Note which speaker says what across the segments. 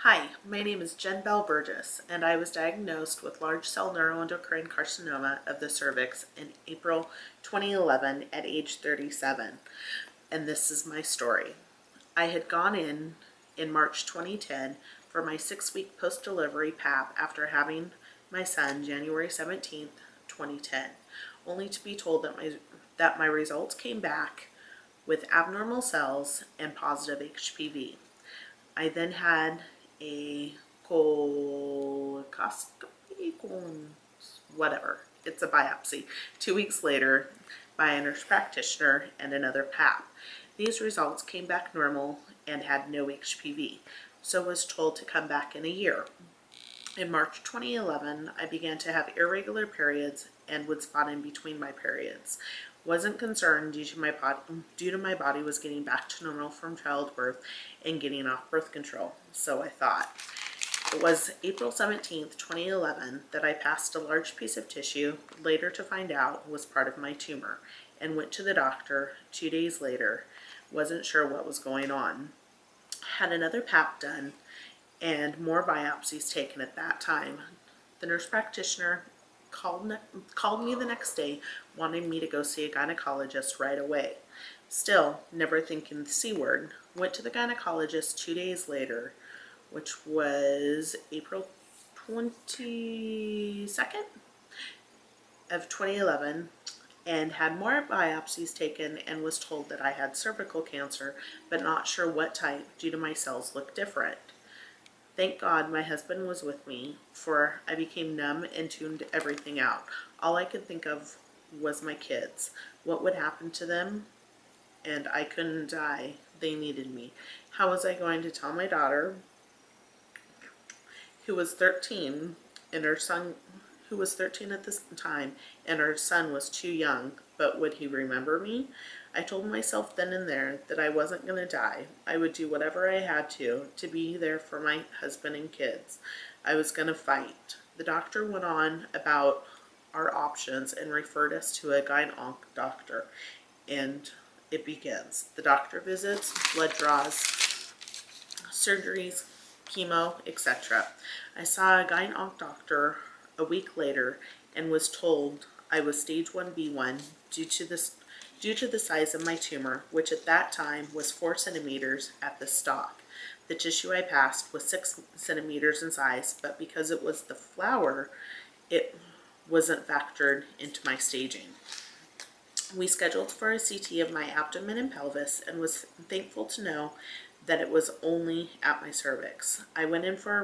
Speaker 1: Hi, my name is Jen Bell Burgess, and I was diagnosed with large cell neuroendocrine carcinoma of the cervix in April 2011 at age 37. And this is my story. I had gone in March 2010 for my 6-week post-delivery PAP after having my son January 17th, 2010, only to be told that my results came back with abnormal cells and positive HPV. I then had a colposcopy, whatever, it's a biopsy, 2 weeks later by a nurse practitioner and another PAP. These results came back normal and had no HPV, so was told to come back in a year. In March 2011, I began to have irregular periods and would spot in between my periods. Wasn't concerned due to my body was getting back to normal from childbirth and getting off birth control, so I thought. It was April 17th, 2011 that I passed a large piece of tissue, later to find out was part of my tumor, and went to the doctor 2 days later. Wasn't sure what was going on. Had another PAP done and more biopsies taken at that time. The nurse practitioner called me the next day, wanting me to go see a gynecologist right away. Still, never thinking the C word, went to the gynecologist 2 days later, which was April 22nd of 2011, and had more biopsies taken and was told that I had cervical cancer, but not sure what type due to my cells look different. Thank God my husband was with me, for I became numb and tuned everything out. All I could think of was my kids. What would happen to them? And I couldn't die. They needed me. How was I going to tell my daughter, who was 13, and her son, who was 13 at this time, and her son was too young, but would he remember me? I told myself then and there that I wasn't going to die. I would do whatever I had to be there for my husband and kids. I was going to fight. The doctor went on about our options and referred us to a gyn-onc doctor, and it begins. The doctor visits, blood draws, surgeries, chemo, etc. I saw a gyn-onc doctor a week later and was told I was stage 1B1 due to the size of my tumor, which at that time was 4 centimeters at the stalk. The tissue I passed was 6 centimeters in size, but because it was the flower, it wasn't factored into my staging. We scheduled for a CT of my abdomen and pelvis and was thankful to know that it was only at my cervix. I went in for a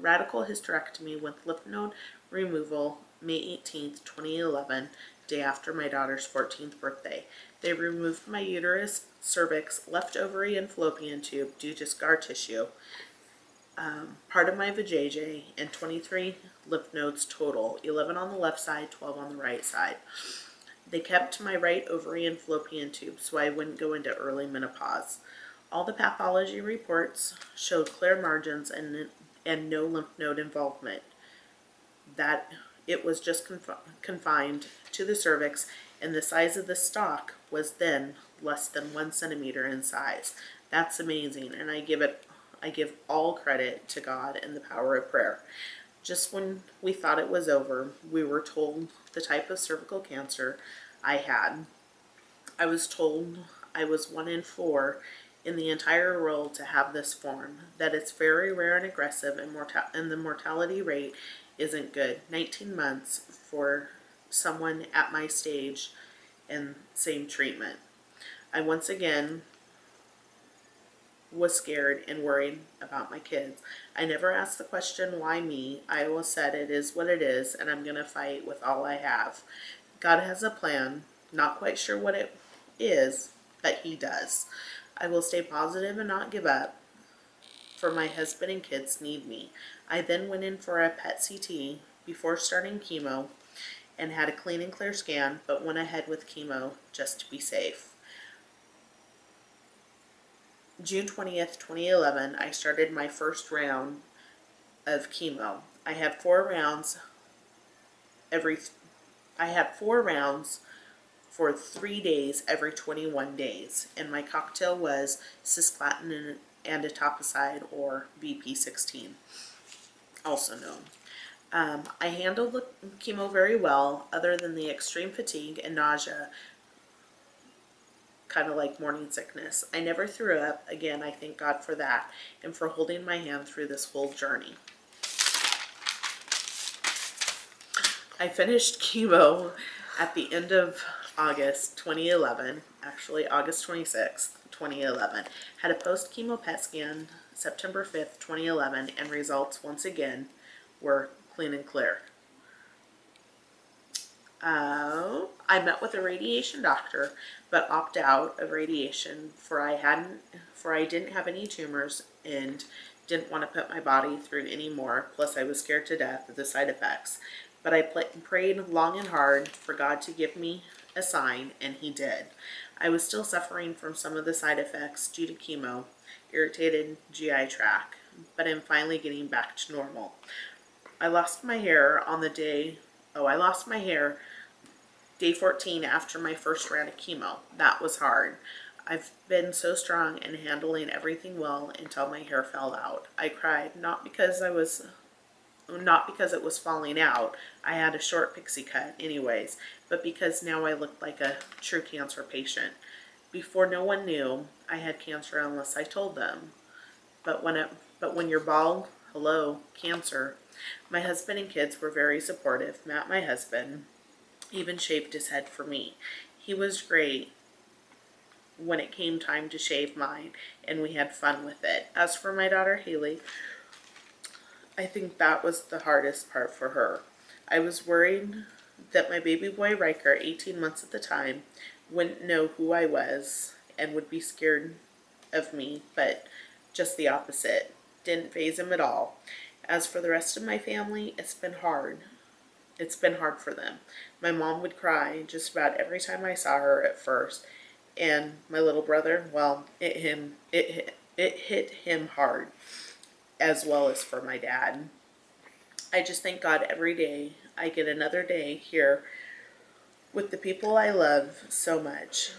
Speaker 1: radical hysterectomy with lymph node removal May 18th, 2011, day after my daughter's 14th birthday. They removed my uterus, cervix, left ovary, and fallopian tube due to scar tissue, part of my vajayjay, and 23 lymph nodes total, 11 on the left side, 12 on the right side. They kept my right ovary and fallopian tube so I wouldn't go into early menopause. All the pathology reports showed clear margins and no lymph node involvement. That it was just confined to the cervix, and the size of the stalk was then less than 1 centimeter in size. That's amazing, and I give all credit to God and the power of prayer. Just when we thought it was over, we were told the type of cervical cancer I had. I was told I was 1 in 4 in the entire world to have this form, that it's very rare and aggressive, and the mortality rate isn't good. 19 months for someone at my stage and same treatment. I once again was scared and worried about my kids. I never asked the question, why me? I always said it is what it is, and I'm going to fight with all I have. God has a plan. Not quite sure what it is, but He does. I will stay positive and not give up, for my husband and kids need me. I then went in for a PET CT before starting chemo and had a clean and clear scan, but went ahead with chemo just to be safe. June 20th, 2011, I started my first round of chemo. I had 4 rounds for 3 days every 21 days, and my cocktail was cisplatin and etoposide, or VP16, also known. I handled the chemo very well, other than the extreme fatigue and nausea, kind of like morning sickness. I never threw up. Again, I thank God for that and for holding my hand through this whole journey. I finished chemo at the end of August 2011, actually August 26th, 2011. Had a post-chemo PET scan September 5th, 2011, and results once again were clean and clear. I met with a radiation doctor, but opted out of radiation for I didn't have any tumors and didn't want to put my body through any more. Plus, I was scared to death of the side effects. But I prayed long and hard for God to give me a sign, and He did. I was still suffering from some of the side effects due to chemo, irritated GI tract, but I'm finally getting back to normal. I lost my hair on the day. I lost my hair day 14 after my first round of chemo. That was hard. I've been so strong and handling everything well until my hair fell out. I cried, not because it was falling out. I had a short pixie cut anyways, but because now I looked like a true cancer patient. Before, no one knew I had cancer unless I told them. But when you're bald, hello, cancer. My husband and kids were very supportive. Matt, my husband, even shaved his head for me. He was great when it came time to shave mine, and we had fun with it. As for my daughter Haley, I think that was the hardest part for her. I was worried that my baby boy Riker, 18 months at the time, wouldn't know who I was and would be scared of me, but just the opposite. Didn't faze him at all. As for the rest of my family, it's been hard. It's been hard for them. My mom would cry just about every time I saw her at first, and my little brother, well, it hit him hard, as well as for my dad. I just thank God every day I get another day here with the people I love so much.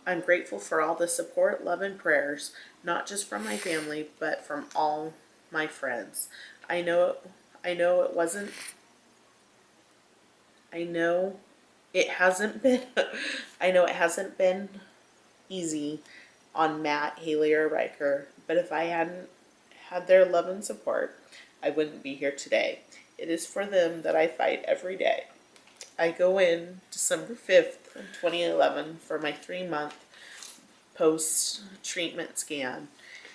Speaker 1: I'm grateful for all the support, love, and prayers, not just from my family, but from all my friends. I know it hasn't been easy on Matt, Haley, or Riker, but if I hadn't had their love and support, I wouldn't be here today. It is for them that I fight every day. I go in December 5th, 2011 for my 3-month post-treatment scan,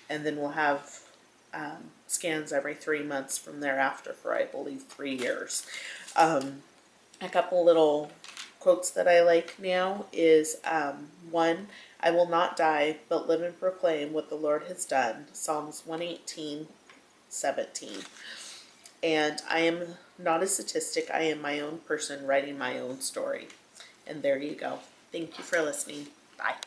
Speaker 1: and then we'll have scans every 3 months from thereafter for, I believe, 3 years. A couple little quotes that I like now is, one, I will not die, but live and proclaim what the Lord has done. Psalms 118:17. And I am not a statistic. I am my own person writing my own story. And there you go. Thank you for listening. Bye.